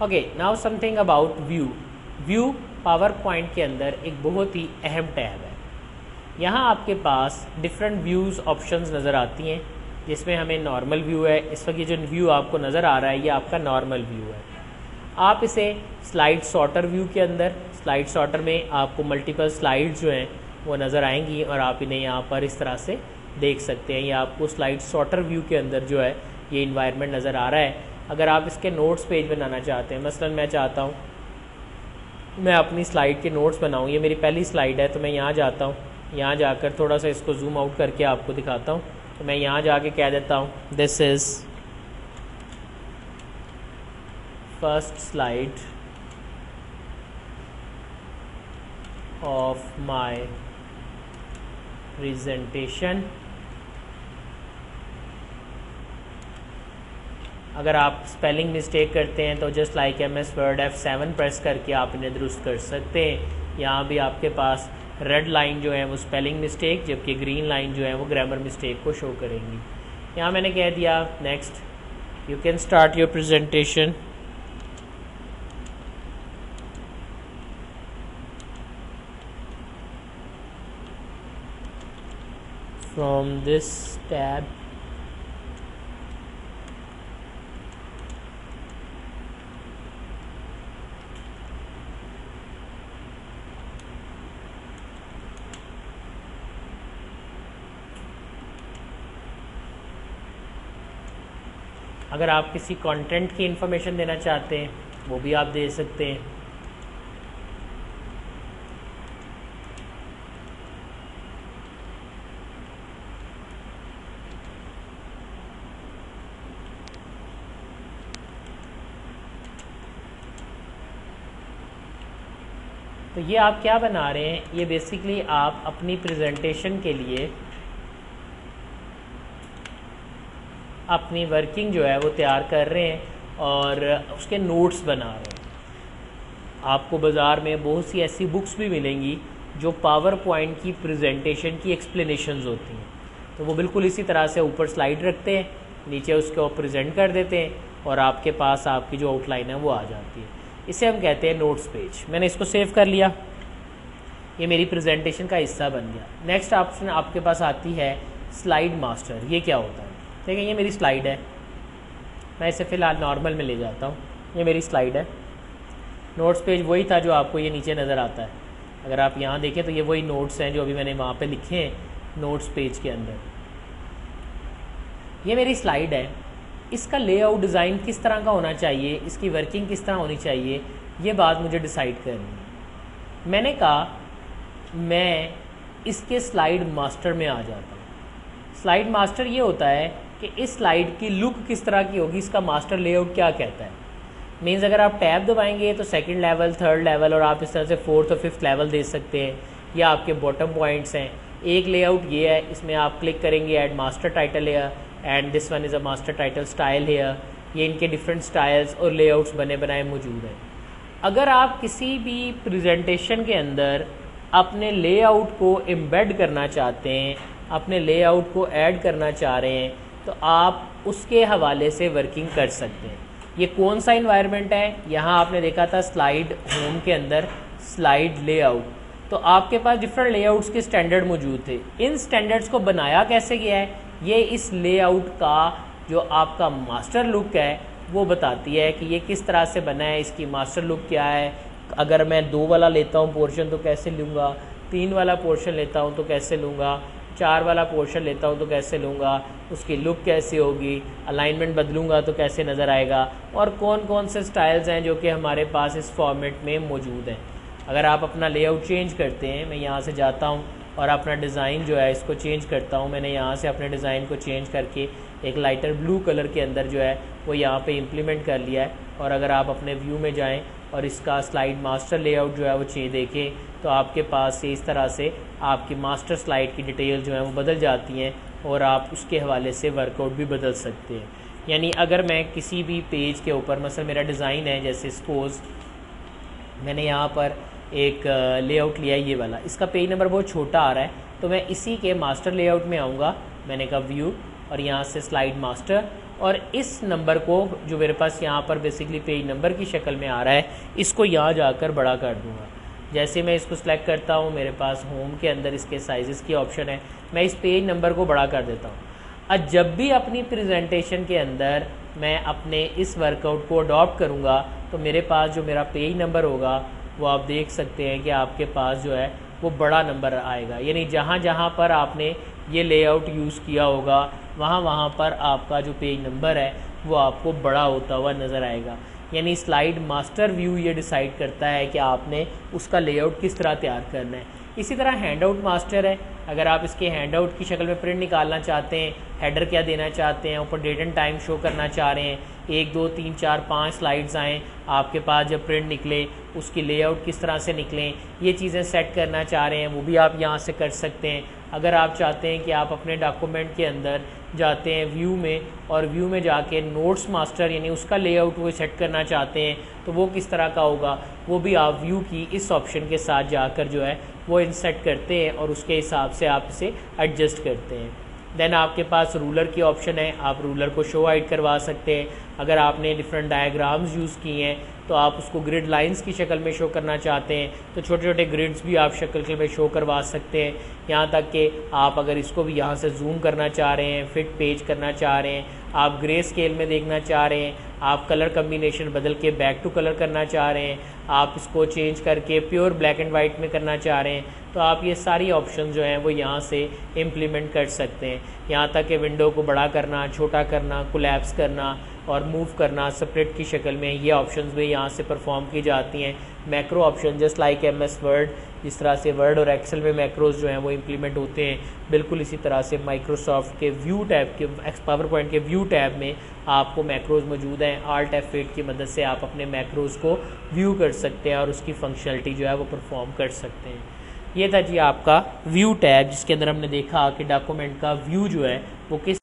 Okay, now something about view. View power point के अंदर एक बहुत ही अहम टैब है। यहाँ आपके पास डिफरेंट व्यूज़ ऑप्शंस नज़र आती हैं, जिसमें हमें नॉर्मल व्यू है। इस वक्त ये जो व्यू आपको नज़र आ रहा है ये आपका नॉर्मल व्यू है। आप इसे स्लाइड सॉर्टर व्यू के अंदर, स्लाइड सॉर्टर में आपको मल्टीपल स्लाइड्स जो हैं वो नज़र आएंगी और आप इन्हें यहाँ पर इस तरह से देख सकते हैं। ये आपको स्लाइड सॉर्टर व्यू के अंदर जो है ये इन्वायरमेंट नज़र आ रहा है। अगर आप इसके नोट्स पेज बनाना चाहते हैं, मसलन मैं चाहता हूँ मैं अपनी स्लाइड के नोट्स बनाऊँ, ये मेरी पहली स्लाइड है, तो मैं यहाँ जाता हूँ, यहाँ जाकर थोड़ा सा इसको जूम आउट करके आपको दिखाता हूँ। तो मैं यहाँ जाके कह देता हूँ this is first slide of my presentation. अगर आप स्पेलिंग मिस्टेक करते हैं तो just like MS word F7 press करके आप इन्हें दुरुस्त कर सकते हैं। यहाँ भी आपके पास रेड लाइन जो है वो स्पेलिंग मिस्टेक, जबकि ग्रीन लाइन जो है वो ग्रामर मिस्टेक को शो करेंगी। यहाँ मैंने कह दिया next, you can start your presentation. From this tab. अगर आप किसी कंटेंट की इंफॉर्मेशन देना चाहते हैं वो भी आप दे सकते हैं। तो ये आप क्या बना रहे हैं, ये बेसिकली आप अपनी प्रेजेंटेशन के लिए अपनी वर्किंग जो है वो तैयार कर रहे हैं और उसके नोट्स बना रहे हैं। आपको बाज़ार में बहुत सी ऐसी बुक्स भी मिलेंगी जो पावर पॉइंट की प्रेजेंटेशन की एक्सप्लेनेशंस होती हैं, तो वो बिल्कुल इसी तरह से ऊपर स्लाइड रखते हैं, नीचे उसको प्रेजेंट कर देते हैं और आपके पास आपकी जो आउटलाइन है वो आ जाती है। इसे हम कहते हैं नोट्स पेज। मैंने इसको सेव कर लिया, ये मेरी प्रेजेंटेशन का हिस्सा बन गया। नेक्स्ट ऑप्शन आपके पास आती है स्लाइड मास्टर। ये क्या होता है? ठीक है, ये मेरी स्लाइड है, मैं इसे फ़िलहाल नॉर्मल में ले जाता हूँ। ये मेरी स्लाइड है। नोट्स पेज वही था जो आपको ये नीचे नज़र आता है। अगर आप यहाँ देखें तो ये वही नोट्स हैं जो अभी मैंने वहाँ पे लिखे हैं नोट्स पेज के अंदर। ये मेरी स्लाइड है। इसका लेआउट डिज़ाइन किस तरह का होना चाहिए, इसकी वर्किंग किस तरह होनी चाहिए, ये बात मुझे डिसाइड करनी है। मैंने कहा मैं इसके स्लाइड मास्टर में आ जाता हूँ। स्लाइड मास्टर ये होता है कि इस स्लाइड की लुक किस तरह की होगी, इसका मास्टर लेआउट क्या कहता है। मीन्स अगर आप टैब दबाएंगे तो सेकंड लेवल, थर्ड लेवल और आप इस तरह से फोर्थ और फिफ्थ लेवल दे सकते हैं। ये आपके बॉटम पॉइंट्स हैं। एक लेआउट ये है, इसमें आप क्लिक करेंगे add master title here and this one is a master title style here. ये इनके डिफरेंट स्टाइल्स और लेआउट्स बने बनाए मौजूद हैं। अगर आप किसी भी प्रेजेंटेशन के अंदर अपने लेआउट को एम्बेड करना चाहते हैं, अपने लेआउट को ऐड करना चाह रहे हैं, तो आप उसके हवाले से वर्किंग कर सकते हैं। ये कौन सा इन्वायरमेंट है? यहाँ आपने देखा था स्लाइड होम के अंदर स्लाइड लेआउट, तो आपके पास डिफरेंट लेआउट्स के स्टैंडर्ड मौजूद थे। इन स्टैंडर्ड्स को बनाया कैसे गया है, ये इस लेआउट का जो आपका मास्टर लुक है वो बताती है कि ये किस तरह से बना है, इसकी मास्टर लुक क्या है। अगर मैं 2 वाला लेता हूँ पोर्शन तो कैसे लूँगा, 3 वाला पोर्शन लेता हूँ तो कैसे लूँगा, 4 वाला पोर्शन लेता हूँ तो कैसे लूँगा, उसकी लुक कैसे होगी, अलाइनमेंट बदलूँगा तो कैसे नज़र आएगा, और कौन कौन से स्टाइल्स हैं जो कि हमारे पास इस फॉर्मेट में मौजूद हैं। अगर आप अपना लेआउट चेंज करते हैं, मैं यहाँ से जाता हूँ और अपना डिज़ाइन जो है इसको चेंज करता हूँ। मैंने यहाँ से अपने डिज़ाइन को चेंज करके एक लाइटर ब्लू कलर के अंदर जो है वो यहाँ पे इम्प्लीमेंट कर लिया है। और अगर आप अपने व्यू में जाएं और इसका स्लाइड मास्टर लेआउट जो है वो देखें तो आपके पास से इस तरह से आपकी मास्टर स्लाइड की डिटेल जो है वो बदल जाती हैं और आप उसके हवाले से वर्कआउट भी बदल सकते हैं। यानी अगर मैं किसी भी पेज के ऊपर, मसला मेरा डिज़ाइन है, जैसे सपोज़ मैंने यहाँ पर एक लेआउट लिया ये वाला, इसका पेज नंबर बहुत छोटा आ रहा है, तो मैं इसी के मास्टर लेआउट में आऊँगा। मैंने कहा व्यू और यहाँ से स्लाइड मास्टर और इस नंबर को जो मेरे पास यहाँ पर बेसिकली पेज नंबर की शक्ल में आ रहा है, इसको यहाँ जाकर बड़ा कर दूँगा। जैसे मैं इसको सिलेक्ट करता हूँ, मेरे पास होम के अंदर इसके साइज़ की ऑप्शन है, मैं इस पेज नंबर को बड़ा कर देता हूँ। अब जब भी अपनी प्रेजेंटेशन के अंदर मैं अपने इस वर्कआउट को अडॉप्ट करूँगा तो मेरे पास जो मेरा पेज नंबर होगा वो आप देख सकते हैं कि आपके पास जो है वो बड़ा नंबर आएगा। यानी जहाँ जहाँ पर आपने ये लेआउट यूज़ किया होगा वहाँ वहाँ पर आपका जो पेज नंबर है वो आपको बड़ा होता हुआ नज़र आएगा। यानी स्लाइड मास्टर व्यू ये डिसाइड करता है कि आपने उसका लेआउट किस तरह तैयार करना है। इसी तरह हैंडआउट मास्टर है, अगर आप इसके हैंडआउट की शक्ल में प्रिंट निकालना चाहते हैं, हेडर क्या देना चाहते हैं, ऊपर डेट एंड टाइम शो करना चाह रहे हैं, 1 2 3 4 5 स्लाइड्स आएँ आपके पास, जब प्रिंट निकले उसकी लेआउट किस तरह से निकलें, ये चीज़ें सेट करना चाह रहे हैं, वो भी आप यहाँ से कर सकते हैं। अगर आप चाहते हैं कि आप अपने डॉक्यूमेंट के अंदर जाते हैं व्यू में, और व्यू में जाके नोट्स मास्टर यानी उसका लेआउट वो सेट करना चाहते हैं तो वो किस तरह का होगा, वो भी आप व्यू की इस ऑप्शन के साथ जाकर जो है वो इंसर्ट करते हैं और उसके हिसाब से आप इसे एडजस्ट करते हैं। देन आपके पास रूलर की ऑप्शन है, आप रूलर को शो हाइड करवा सकते हैं। अगर आपने डिफरेंट डायग्राम्स यूज़ किए हैं तो आप उसको ग्रिड लाइंस की शक्ल में शो करना चाहते हैं तो छोटे छोटे ग्रिड्स भी आप शक्ल में शो करवा सकते हैं। यहाँ तक कि आप अगर इसको भी यहाँ से जूम करना चाह रहे हैं, फिट पेज करना चाह रहे हैं, आप ग्रे स्केल में देखना चाह रहे हैं, आप कलर कम्बिनेशन बदल के बैक टू कलर करना चाह रहे हैं, आप इसको चेंज करके प्योर ब्लैक एंड वाइट में करना चाह रहे हैं, तो आप ये सारी ऑप्शन जो हैं वो यहाँ से इम्प्लीमेंट कर सकते हैं। यहाँ तक कि विंडो को बड़ा करना, छोटा करना, कोलैप्स करना और मूव करना सेपरेट की शक्ल में, ये ऑप्शंस भी यहाँ से परफॉर्म की जाती हैं। Macro option just like MS word, जिस तरह से वर्ड और एक्सेल में मैक्रोज जो हैं वो इम्प्लीमेंट होते हैं, बिल्कुल इसी तरह से माइक्रोसॉफ्ट के व्यू टैब के पावर पॉइंट के व्यू टैब में आपको मैक्रोज मौजूद हैं। Alt F8 की मदद से आप अपने मैक्रोज को व्यू कर सकते हैं और उसकी फंक्शनलिटी जो है वो परफॉर्म कर सकते हैं। ये था जी आपका व्यू टैब, जिसके अंदर हमने देखा कि डॉक्यूमेंट का व्यू जो है वो किस